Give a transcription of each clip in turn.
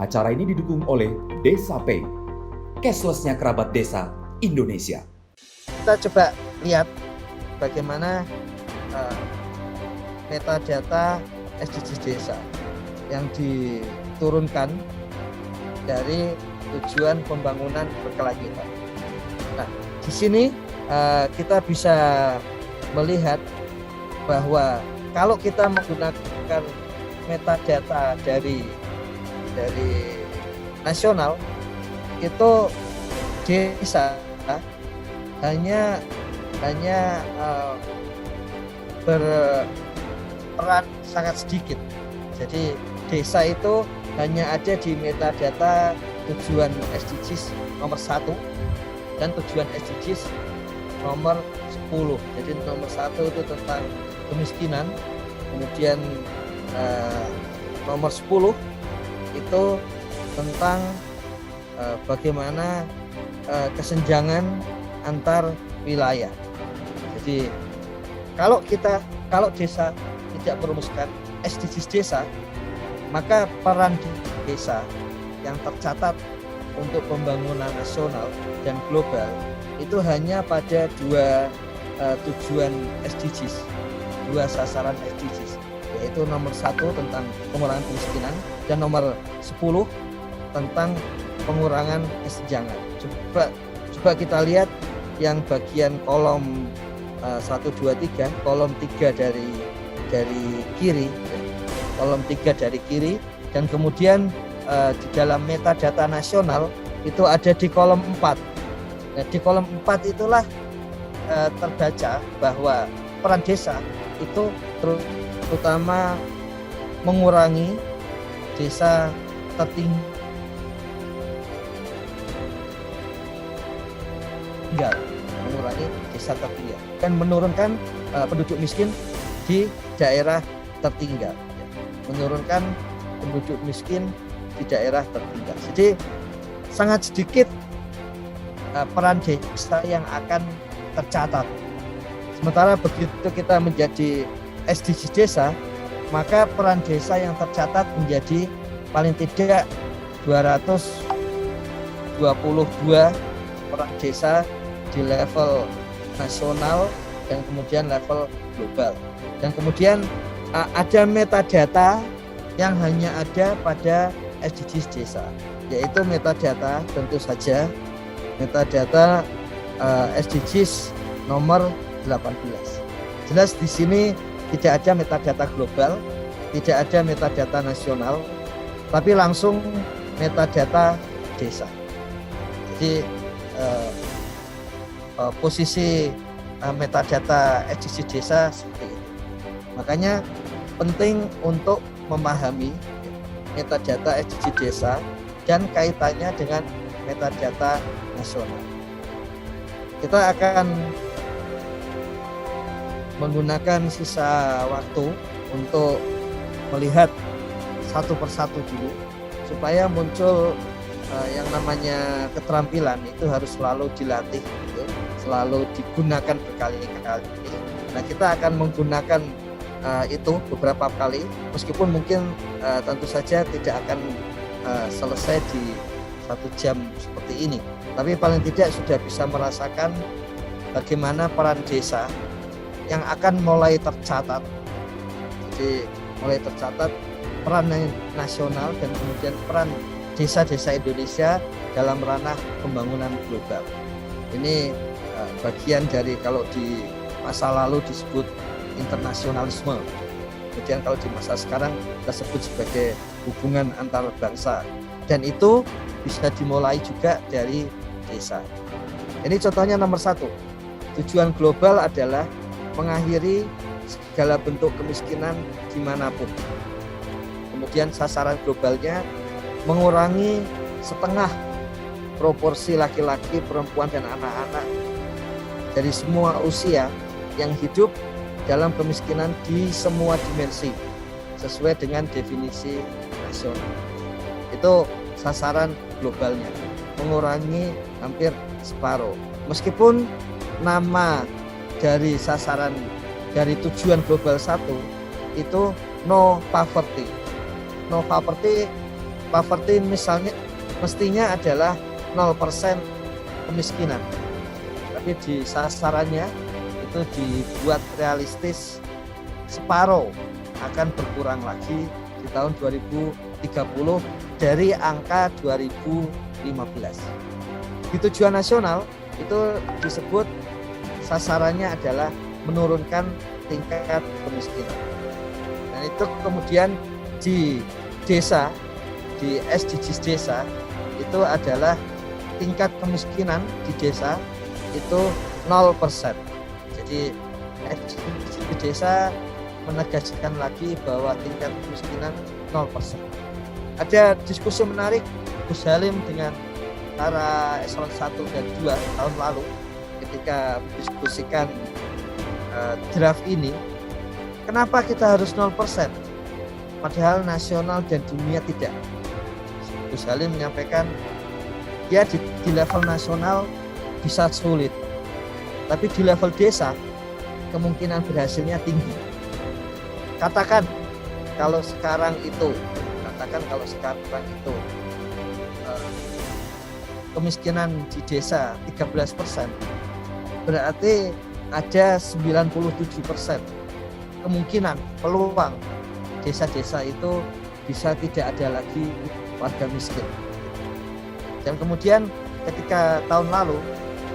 Acara ini didukung oleh Desa Pay, cashless-nya kerabat desa Indonesia. Kita coba lihat bagaimana metadata SDGs desa yang diturunkan dari tujuan pembangunan berkelanjutan. Nah, di sini kita bisa melihat bahwa kalau kita menggunakan metadata dari nasional, itu desa hanya berperan sangat sedikit. Jadi desa itu hanya ada di metadata tujuan SDGs nomor 1 dan tujuan SDGs nomor 10. Jadi nomor 1 itu tentang kemiskinan, kemudian nomor 10 itu tentang bagaimana kesenjangan antar wilayah. Jadi kalau desa tidak merumuskan SDGs desa, maka peran desa yang tercatat untuk pembangunan nasional dan global itu hanya pada dua tujuan SDGs, dua sasaran SDGs, yaitu nomor 1 tentang pengurangan kemiskinan dan nomor 10 tentang pengurangan kesenjangan. Coba kita lihat yang bagian kolom 1, 2, 3, kolom 3 dari kiri, kolom 3 dari kiri, dan kemudian di dalam metadata nasional itu ada di kolom 4. Nah, di kolom 4 itulah terbaca bahwa peran desa itu terutama mengurangi desa tertinggal, dan menurunkan penduduk miskin di daerah tertinggal, menurunkan penduduk miskin di daerah tertinggal. Jadi sangat sedikit peran desa yang akan tercatat. Sementara begitu kita menjadi SDGs desa, maka peran desa yang tercatat menjadi paling tidak 222 peran desa di level nasional dan kemudian level global. Dan kemudian ada metadata yang hanya ada pada SDGs desa, yaitu metadata tentu saja metadata SDGs nomor 18. Jelas di sini tidak ada metadata global, tidak ada metadata nasional, tapi langsung metadata desa. Jadi posisi metadata SDGs desa seperti itu. Makanya penting untuk memahami metadata SDGs desa dan kaitannya dengan metadata nasional. Kita akan menggunakan sisa waktu untuk melihat satu persatu dulu supaya muncul yang namanya keterampilan itu harus selalu dilatih, gitu, selalu digunakan berkali-kali. Nah, kita akan menggunakan itu beberapa kali, meskipun mungkin tentu saja tidak akan selesai di 1 jam seperti ini, tapi paling tidak sudah bisa merasakan bagaimana peran desa yang akan mulai tercatat. Jadi mulai tercatat peran nasional dan kemudian peran desa-desa Indonesia dalam ranah pembangunan global. Ini bagian dari kalau di masa lalu disebut internasionalisme. Kemudian kalau di masa sekarang kita sebut sebagai hubungan antar bangsa. Dan itu bisa dimulai juga dari desa. Ini contohnya nomor 1. Tujuan global adalah mengakhiri segala bentuk kemiskinan dimanapun. Kemudian sasaran globalnya mengurangi setengah proporsi laki-laki, perempuan, dan anak-anak dari semua usia yang hidup dalam kemiskinan di semua dimensi sesuai dengan definisi nasional. Itu sasaran globalnya, mengurangi hampir separuh. Meskipun nama dari sasaran dari tujuan global 1 itu no poverty. No poverty poverty misalnya mestinya adalah 0% kemiskinan. Tapi di sasarannya itu dibuat realistis, separuh akan berkurang lagi di tahun 2030 dari angka 2015. Di tujuan nasional itu disebut sasarannya adalah menurunkan tingkat kemiskinan. Dan itu kemudian di desa, di SDGs desa itu adalah tingkat kemiskinan di desa itu 0%. Jadi SDGs desa menegaskan lagi bahwa tingkat kemiskinan 0%. Ada diskusi menarik Gus Halim dengan para eselon 1 dan 2 tahun lalu ketika mendiskusikan draft ini. Kenapa kita harus 0%? Padahal nasional dan dunia tidak. Gus Halim menyampaikan ya di level nasional bisa sulit, tapi di level desa kemungkinan berhasilnya tinggi. Katakan kalau sekarang itu kemiskinan di desa 13%, berarti ada 97% kemungkinan peluang desa-desa itu bisa tidak ada lagi warga miskin. Dan kemudian ketika tahun lalu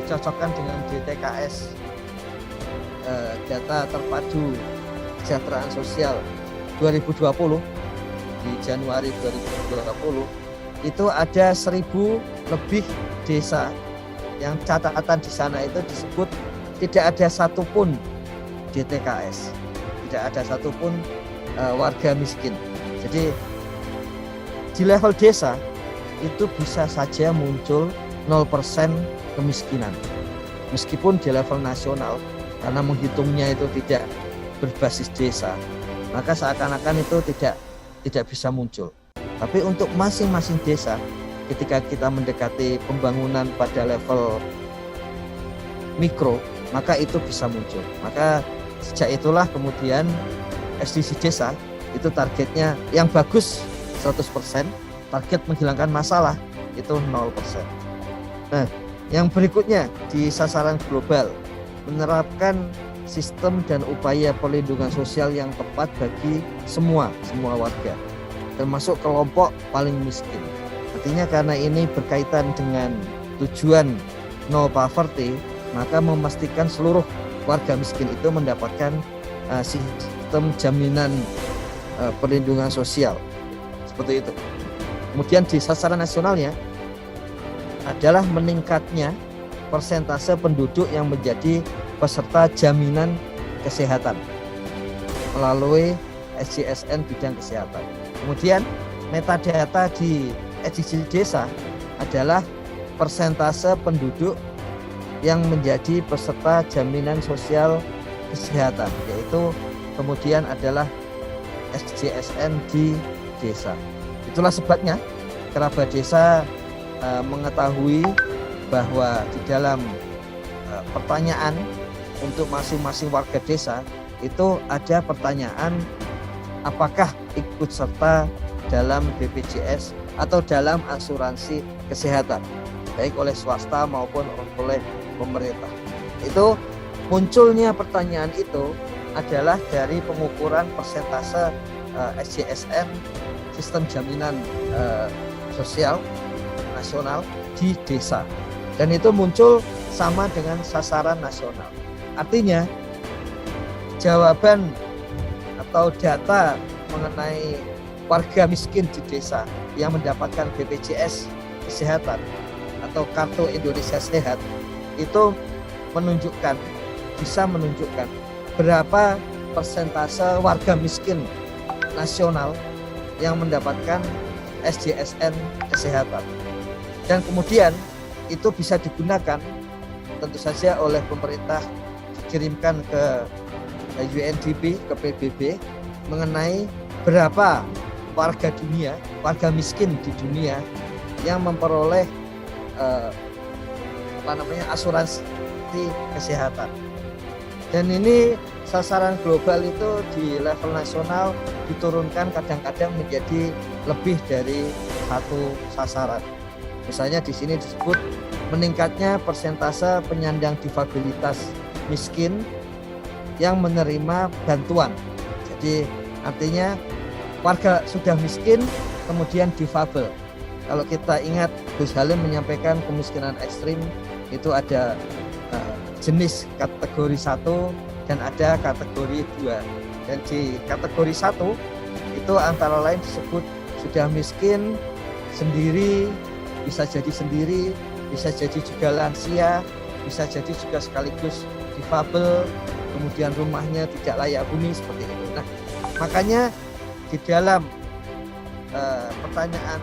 dicocokkan dengan DTKS, data terpadu kesejahteraan sosial 2020, di Januari 2020 itu ada 1.000 lebih desa yang catatan di sana itu disebut tidak ada satupun DTKS, tidak ada satupun warga miskin. Jadi di level desa itu bisa saja muncul 0% kemiskinan. Meskipun di level nasional karena menghitungnya itu tidak berbasis desa, maka seakan-akan itu tidak bisa muncul. Tapi untuk masing-masing desa ketika kita mendekati pembangunan pada level mikro, maka itu bisa muncul. Maka sejak itulah kemudian SDG desa itu targetnya yang bagus 100%, target menghilangkan masalah itu 0%. Nah, yang berikutnya di sasaran global, menerapkan sistem dan upaya perlindungan sosial yang tepat bagi semua warga, termasuk kelompok paling miskin. Artinya karena ini berkaitan dengan tujuan no poverty, maka memastikan seluruh warga miskin itu mendapatkan sistem jaminan perlindungan sosial seperti itu. Kemudian di sasaran nasionalnya adalah meningkatnya persentase penduduk yang menjadi peserta jaminan kesehatan melalui SJSN bidang kesehatan. Kemudian metadata di SDG desa adalah persentase penduduk yang menjadi peserta jaminan sosial kesehatan, yaitu kemudian adalah SJSN di desa. Itulah sebabnya kerabat desa mengetahui bahwa di dalam pertanyaan untuk masing-masing warga desa itu ada pertanyaan apakah ikut serta dalam BPJS atau dalam asuransi kesehatan, baik oleh swasta maupun oleh pemerintah. Itu munculnya pertanyaan itu adalah dari pengukuran persentase SJSN, sistem jaminan sosial nasional di desa, dan itu muncul sama dengan sasaran nasional. Artinya jawaban atau data mengenai warga miskin di desa yang mendapatkan BPJS kesehatan atau kartu Indonesia Sehat itu bisa menunjukkan berapa persentase warga miskin nasional yang mendapatkan SJSN kesehatan. Dan kemudian itu bisa digunakan tentu saja oleh pemerintah, dikirimkan ke UNDP, ke PBB, mengenai berapa warga miskin di dunia yang memperoleh asuransi kesehatan. Dan ini sasaran global itu di level nasional diturunkan kadang-kadang menjadi lebih dari satu sasaran. Misalnya di sini disebut meningkatnya persentase penyandang difabilitas miskin yang menerima bantuan. Jadi artinya warga sudah miskin kemudian difabel. Kalau kita ingat Gus Halim menyampaikan kemiskinan ekstrim itu ada jenis kategori 1 dan ada kategori 2. Dan di kategori 1 itu antara lain disebut sudah miskin sendiri, bisa jadi sendiri, bisa jadi juga lansia, bisa jadi juga sekaligus difabel, kemudian rumahnya tidak layak huni seperti itu. Nah, makanya di dalam pertanyaan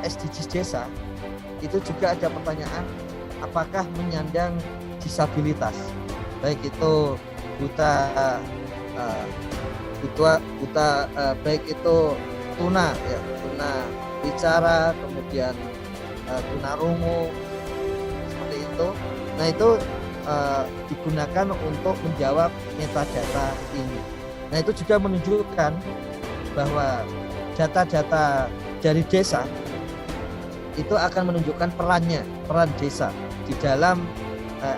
SDGs desa itu juga ada pertanyaan apakah menyandang disabilitas, baik itu buta, baik itu tuna bicara, kemudian tunarungu seperti itu. Nah itu digunakan untuk menjawab metadata ini. Nah itu juga menunjukkan bahwa data-data dari desa itu akan menunjukkan peran desa di dalam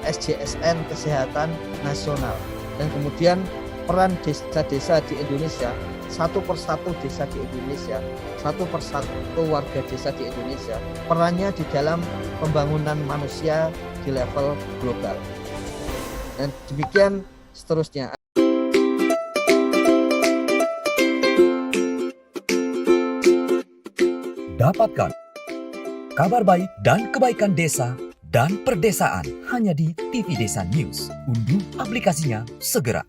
SJSN Kesehatan Nasional, dan kemudian peran desa-desa di Indonesia, satu persatu desa di Indonesia, satu persatu warga desa di Indonesia, perannya di dalam pembangunan manusia di level global. Dan demikian seterusnya. Dapatkan kabar baik dan kebaikan desa dan perdesaan hanya di TV Desa News. Unduh aplikasinya segera.